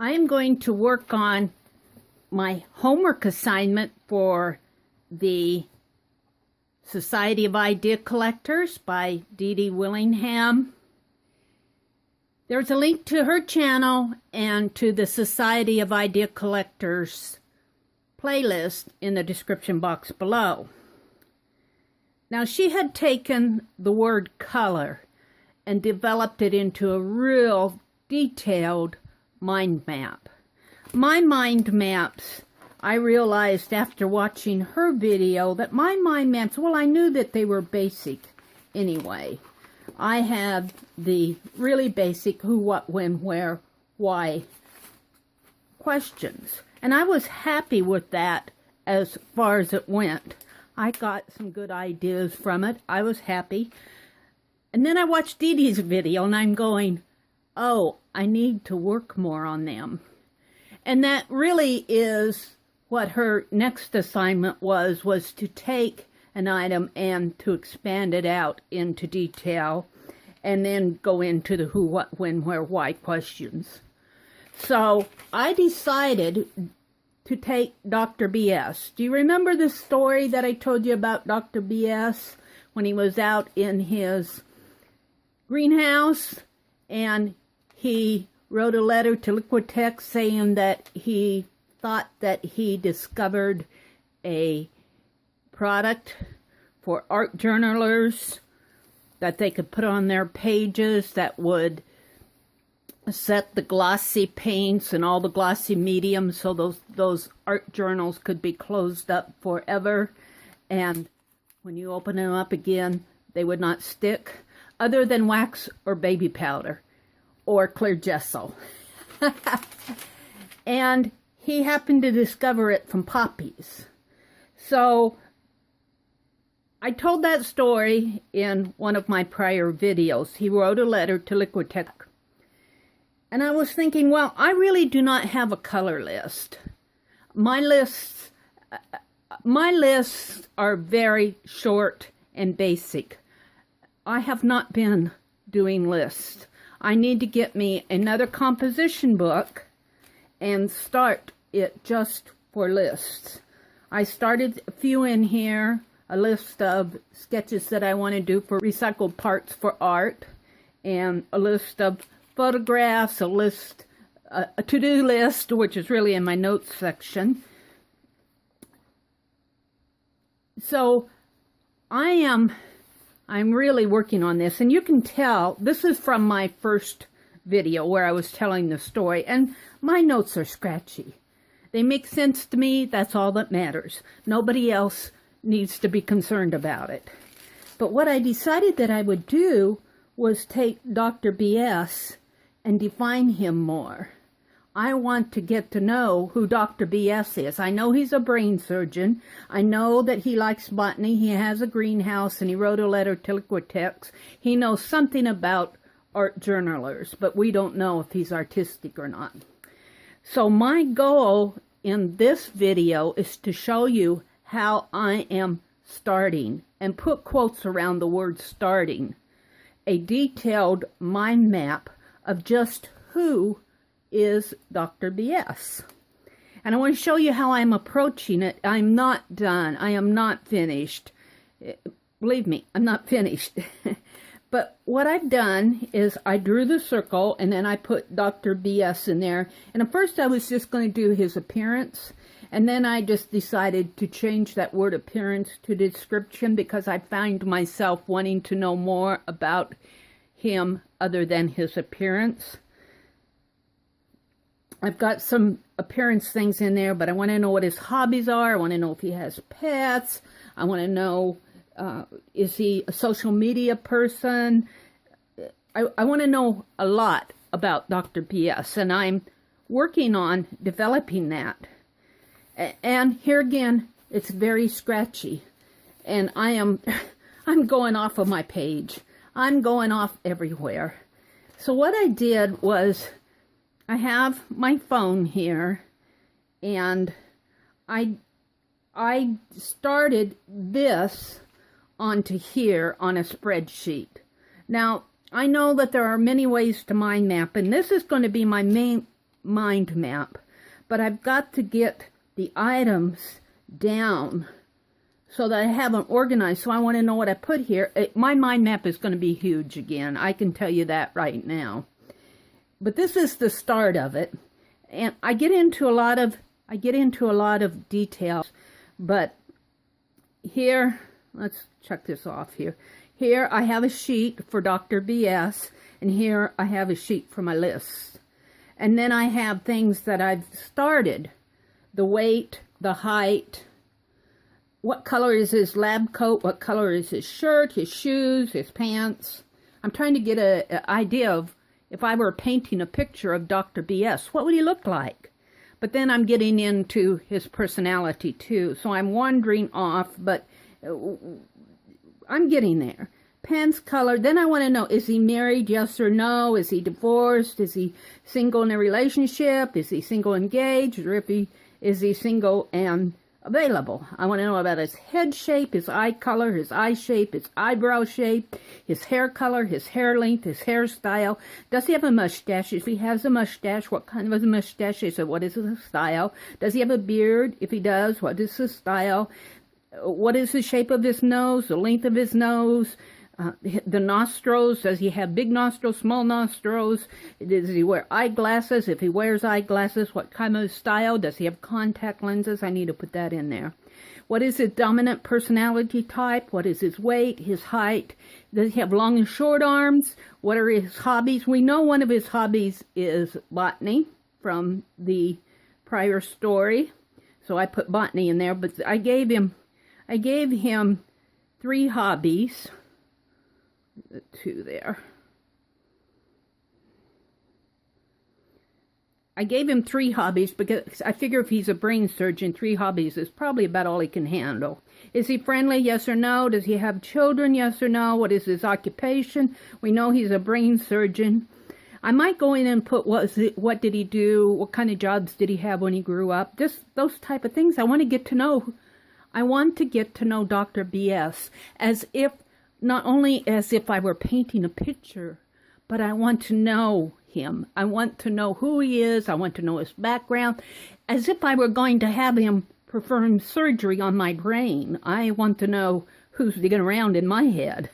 I am going to work on my homework assignment for the Society of Idea Collectors by Dede Willingham. There's a link to her channel and to the Society of Idea Collectors playlist in the description box below. Now, she had taken the word color and developed it into a real detailed mind map. My mind maps, I realized after watching her video that my mind maps, well, I knew that they were basic anyway. I had the really basic who, what, when, where, why questions. And I was happy with that as far as it went. I got some good ideas from it. I was happy. And then I watched Dede's video and I'm going, oh, I need to work more on them. And that really is what her next assignment was to take an item and to expand it out into detail and then go into the who, what, when, where, why questions. So I decided to take Dr. BS. Do you remember the story that I told you about Dr. BS when he was out in his greenhouse and he wrote a letter to Liquitex saying that he thought that he discovered a product for art journalers that they could put on their pages that would set the glossy paints and all the glossy mediums so those art journals could be closed up forever, and when you open them up again they would not stick other than wax or baby powder or clear gesso. And he happened to discover it from poppies. So I told that story in one of my prior videos. He wrote a letter to Liquitex. And I was thinking, well, I really do not have a color list. My lists are very short and basic. I have not been doing lists. I need to get me another composition book and start it just for lists. I started a few in here, a list of sketches that I want to do for recycled parts for art, and a list of photographs, a to-do list, which is really in my notes section. So I'm really working on this, and you can tell this is from my first video where I was telling the story, and my notes are scratchy. They make sense to me. That's all that matters. Nobody else needs to be concerned about it. But what I decided that I would do was take Dr. BS and define him more. I want to get to know who Dr. BS is. I know he's a brain surgeon. I know that he likes botany. He has a greenhouse and he wrote a letter to Liquitex. He knows something about art journalers, but we don't know if he's artistic or not. So my goal in this video is to show you how I am starting, and put quotes around the word starting, a detailed mind map of just who is Dr. BS. And I want to show you how I'm approaching it. I'm not done. I am not finished. Believe me, I'm not finished. But what I've done is I drew the circle and then I put Dr. BS in there. And at first I was just going to do his appearance. And then I just decided to change that word appearance to description because I find myself wanting to know more about him other than his appearance. I've got some appearance things in there, but I want to know what his hobbies are. I want to know if he has pets. I want to know, is he a social media person? I want to know a lot about Dr. BS, and I'm working on developing that. And here again, it's very scratchy, and I'm going off of my page. I'm going off everywhere. So what I did was, I have my phone here, and I started this onto here on a spreadsheet. Now, I know that there are many ways to mind map, and this is going to be my mind map, but I've got to get the items down so that I have them organized. So I want to know what I put here. My mind map is going to be huge again. I can tell you that right now. But this is the start of it, and I get into a lot of details. But here, let's check this off here. Here I have a sheet for Dr. BS, and here I have a sheet for my list. And then I have things that I've started. The weight, the height, what color is his lab coat, what color is his shirt, his shoes, his pants. I'm trying to get an idea of, if I were painting a picture of Dr. BS, what would he look like? But then I'm getting into his personality too. So I'm wandering off, but I'm getting there. Pants color. Then I want to know, is he married, yes or no? Is he divorced? Is he single in a relationship? Is he single engaged? Or is he single and available? I want to know about his head shape, his eye color, his eye shape, his eyebrow shape, his hair color, his hair length, his hairstyle. Does he have a mustache? If he has a mustache, what kind of a mustache is it? What is his style? Does he have a beard? If he does, what is his style? What is the shape of his nose, the length of his nose? The nostrils, does he have big nostrils, small nostrils? Does he wear eyeglasses? If he wears eyeglasses, what kind of style? Does he have contact lenses? I need to put that in there. What is his dominant personality type? What is his weight, his height? Does he have long and short arms? What are his hobbies? We know one of his hobbies is botany from the prior story. So I put botany in there, but I gave him 3 hobbies. The 2 there. I gave him 3 hobbies because I figure if he's a brain surgeon, 3 hobbies is probably about all he can handle. Is he friendly? Yes or no? Does he have children? Yes or no? What is his occupation? We know he's a brain surgeon. I might go in and put what did he do? What kind of jobs did he have when he grew up? Just those type of things. I want to get to know. I want to get to know Dr. BS not only as if I were painting a picture, but I want to know him. I want to know who he is. I want to know his background, as if I were going to have him perform surgery on my brain. I want to know who's digging around in my head.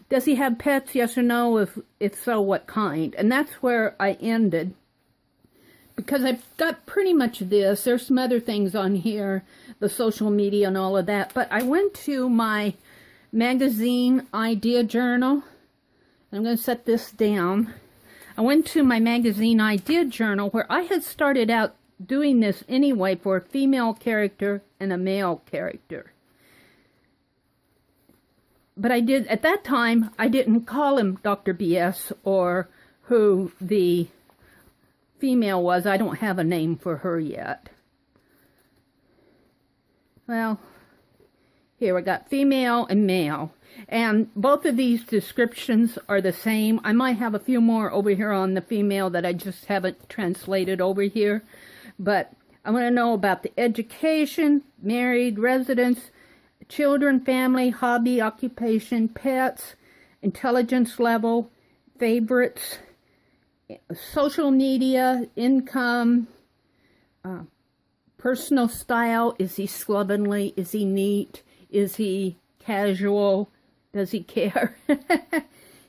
Does he have pets? Yes or no? If so, what kind? And that's where I ended, because I've got pretty much this. There's some other things on here, the social media and all of that, but I went to my magazine idea journal. I'm going to set this down. I went to my magazine idea journal where I had started out doing this anyway for a female character and a male character. But at that time, I didn't call him Dr. BS or who the female was. I don't have a name for her yet. Well, here I got female and male, and both of these descriptions are the same. I might have a few more over here on the female that I just haven't translated over here, but I want to know about the education, married, residence, children, family, hobby, occupation, pets, intelligence level, favorites, social media, income, personal style. Is he slovenly? Is he neat? Is he casual? Does he care?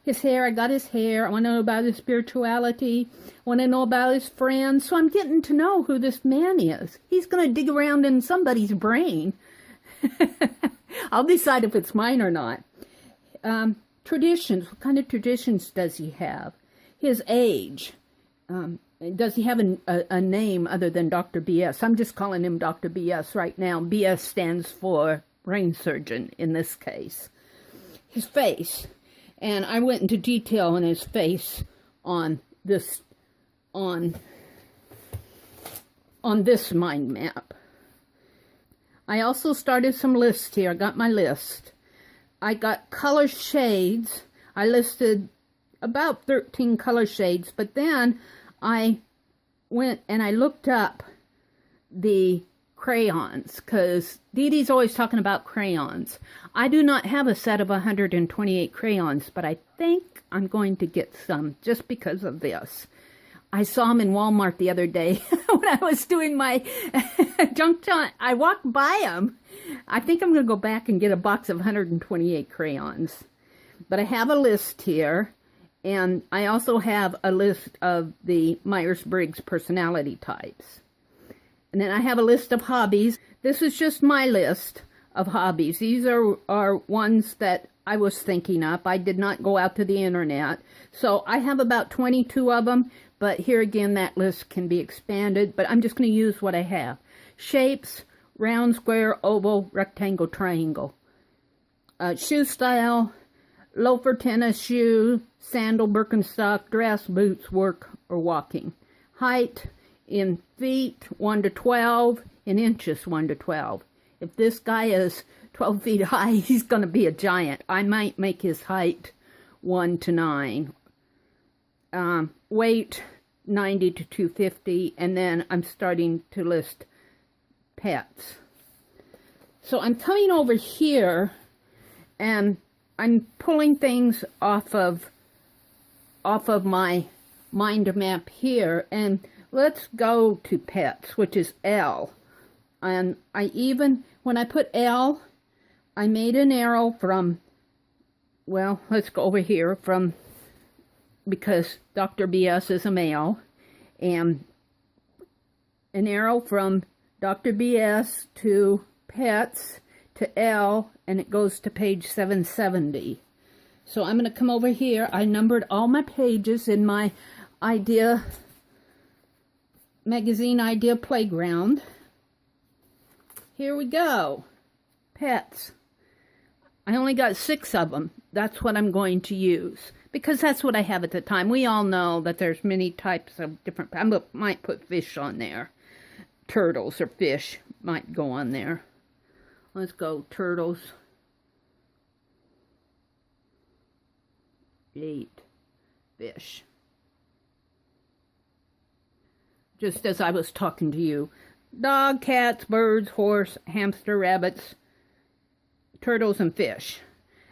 His hair, I got his hair. I want to know about his spirituality. I want to know about his friends. So I'm getting to know who this man is. He's going to dig around in somebody's brain. I'll decide if it's mine or not. Traditions. What kind of traditions does he have? His age. Does he have a name other than Dr. BS? I'm just calling him Dr. BS right now. BS stands for brain surgeon in this case. His face, and I went into detail on his face on this mind map. I also started some lists here. I got my list. I got color shades. I listed about 13 color shades, but then I went and I looked up the crayons, because Dede's always talking about crayons. I do not have a set of 128 crayons, but I think I'm going to get some just because of this. I saw them in Walmart the other day when I was doing my junk time. I walked by them. I think I'm going to go back and get a box of 128 crayons. But I have a list here, and I also have a list of the Myers-Briggs personality types. And then I have a list of hobbies. This is just my list of hobbies. These are ones that I was thinking up. I did not go out to the internet. So I have about 22 of them, but here again, that list can be expanded, but I'm just going to use what I have. Shapes, round, square, oval, rectangle, triangle. Shoe style, loafer, tennis shoe, sandal, Birkenstock, dress, boots, work, or walking. Height in feet, 1 to 12, in inches, 1 to 12. If this guy is 12 feet high, he's going to be a giant. I might make his height 1 to 9. Weight, 90 to 250, and then I'm starting to list pets. So I'm coming over here, and I'm pulling things off of my mind map here, and let's go to pets, which is L. And when I put L, I made an arrow from, well, let's go over here, because Dr. BS is a male, and an arrow from Dr. BS to pets to L, and it goes to page 770. So I'm going to come over here. I numbered all my pages in my magazine idea playground. Here we go. Pets. I only got 6 of them. That's what I'm going to use, because that's what I have at the time. We all know that there's many types of different, I might put fish on there. Turtles or fish might go on there. Let's go turtles. 8 fish. Just as I was talking to you. Dog, cats, birds, horse, hamster, rabbits, turtles, and fish.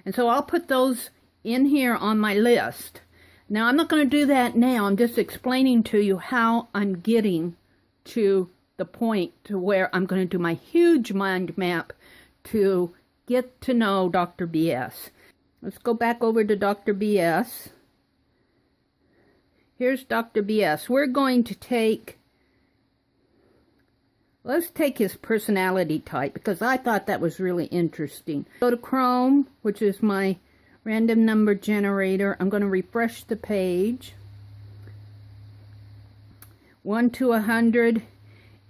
And so I'll put those in here on my list. Now I'm not going to do that now. I'm just explaining to you how I'm getting to the point to where I'm going to do my huge mind map to get to know Dr. BS. Let's go back over to Dr. BS. Here's Dr. BS. We're going to let's take his personality type, because I thought that was really interesting. Go to Chrome, which is my random number generator. I'm going to refresh the page. 1 to 100.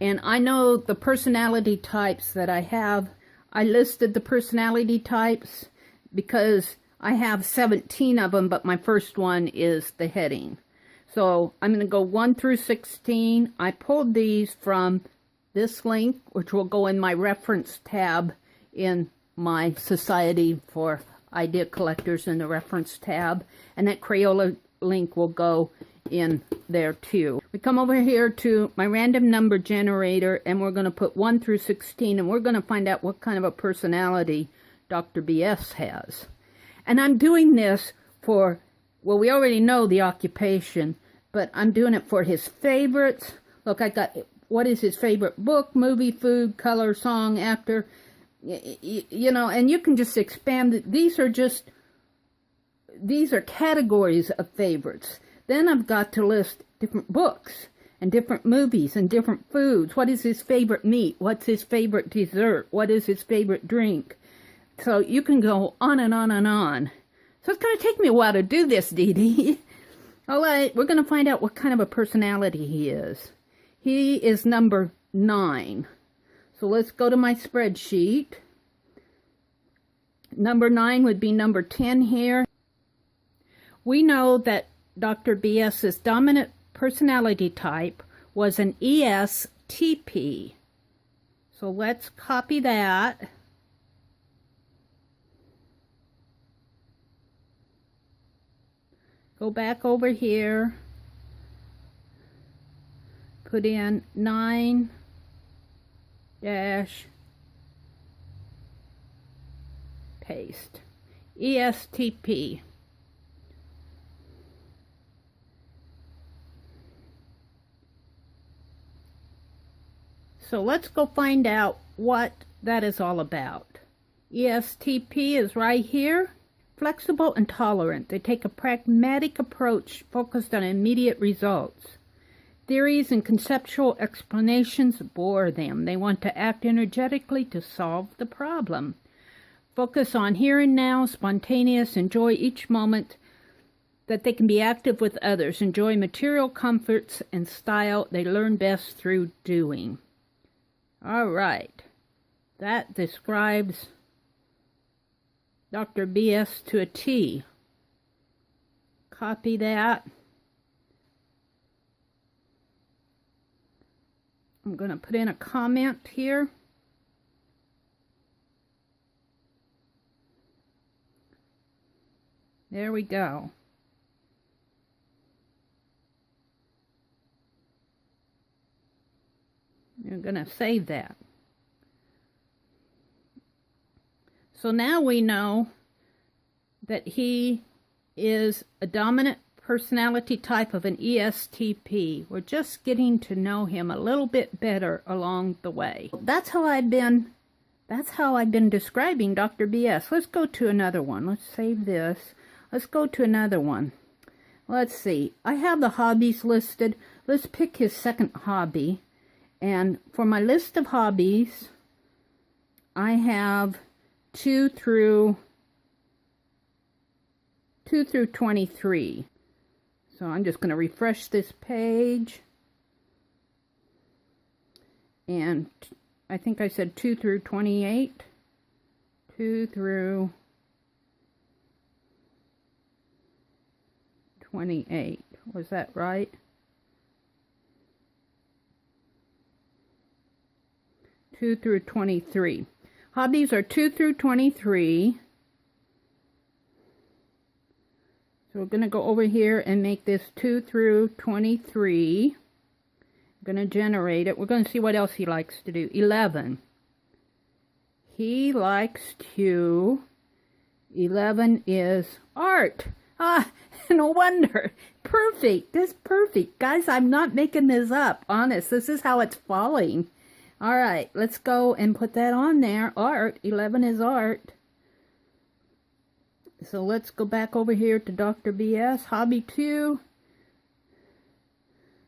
And I know the personality types that I have. I listed the personality types because I have 17 of them, but my first one is the heading. So I'm going to go 1 through 16. I pulled these from this link, which will go in my reference tab in my Society for Idea Collectors in the reference tab. And that Crayola link will go in there too. We come over here to my random number generator, and we're going to put 1 through 16, and we're going to find out what kind of a personality Dr. BS has. And I'm doing this for, well, we already know the occupation, but I'm doing it for his favorites. Look, I got, what is his favorite book, movie, food, color, song, actor, you know, and you can just expand it. These are categories of favorites. Then I've got to list different books and different movies and different foods. What is his favorite meat? What's his favorite dessert? What is his favorite drink? So you can go on and on and on. So it's going to take me a while to do this, Dede. All right, we're going to find out what kind of a personality he is. He is number 9. So let's go to my spreadsheet. Number 9 would be number 10 here. We know that Dr. BS's dominant personality type was an ESTP. So let's copy that. Go back over here. Put in 9 dash paste. ESTP. So let's go find out what that is all about. ESTP is right here. Flexible and tolerant. They take a pragmatic approach focused on immediate results. Theories and conceptual explanations bore them. They want to act energetically to solve the problem. Focus on here and now, spontaneous, enjoy each moment, that they can be active with others, enjoy material comforts and style. They learn best through doing. All right. That describes Dr. BS to a T. Copy that. I'm going to put in a comment here. There we go. You're going to save that. So now we know that he is a dominant personality type of an ESTP. We're just getting to know him a little bit better along the way. That's how I've been describing Dr. BS. Let's go to another one. Let's save this. Let's go to another one. Let's see. I have the hobbies listed. Let's pick his second hobby. And for my list of hobbies, I have 2 through 23. So I'm just going to refresh this page. And I think I said 2 through 28. 2 through 28. Was that right? 2 through 23. Hobbies are 2 through 23. So we're going to go over here and make this 2 through 23. I'm going to generate it. We're going to see what else he likes to do. 11. He likes to... 11 is art. Ah, no wonder. Perfect. This is perfect. Guys, I'm not making this up. Honest, this is how it's falling. All right, let's go and put that on there. Art. 11 is art. So let's go back over here to Dr. BS. Hobby 2.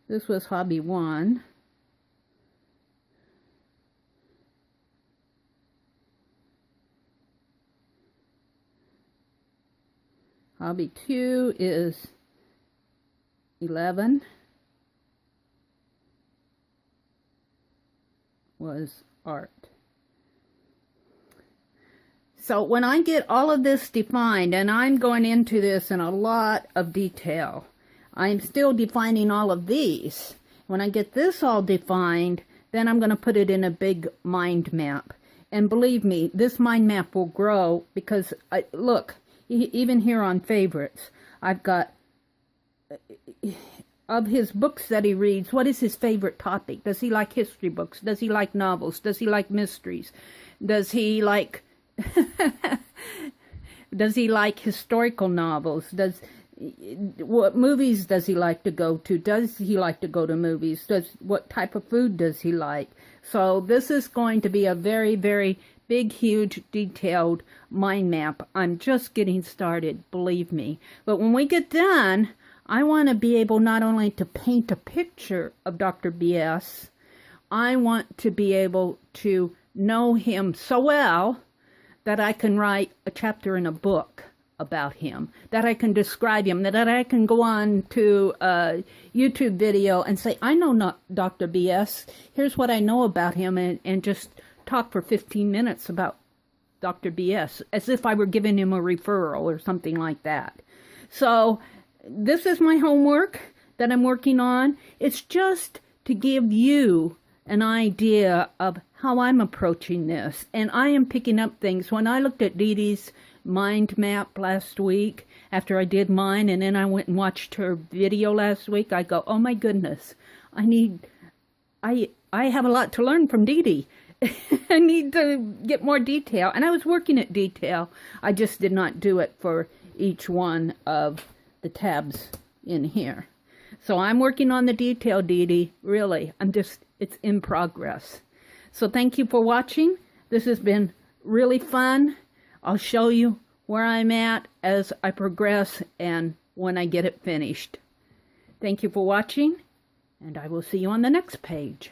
This was hobby 1. Hobby 2 is 11. Was art. So when I get all of this defined, and I'm going into this in a lot of detail, I'm still defining all of these. When I get this all defined, then I'm going to put it in a big mind map. And believe me, this mind map will grow because, look, even here on favorites, I've got... of his books that he reads, what is his favorite topic? Does he like history books? Does he like novels? Does he like mysteries? Does he like does he like historical novels? What movies does he like to go to? Does he like to go to movies? What type of food does he like? So this is going to be a very, very big, huge, detailed mind map. I'm just getting started, believe me. But when we get done, I want to be able not only to paint a picture of Dr. BS, I want to be able to know him so well that I can write a chapter in a book about him, that I can describe him, that I can go on to a YouTube video and say, I know not Dr. BS, here's what I know about him, and just talk for 15 minutes about Dr. BS, as if I were giving him a referral or something like that. So this is my homework that I'm working on. It's just to give you an idea of how I'm approaching this. And I am picking up things. When I looked at Dede's mind map last week, after I did mine, and then I went and watched her video last week, I go, oh my goodness, I have a lot to learn from Dede. I need to get more detail. And I was working at detail. I just did not do it for each one of the tabs in here. So I'm working on the detail, Dede. Really, it's in progress. So thank you for watching. This has been really fun. I'll show you where I'm at as I progress and when I get it finished. Thank you for watching, and I will see you on the next page.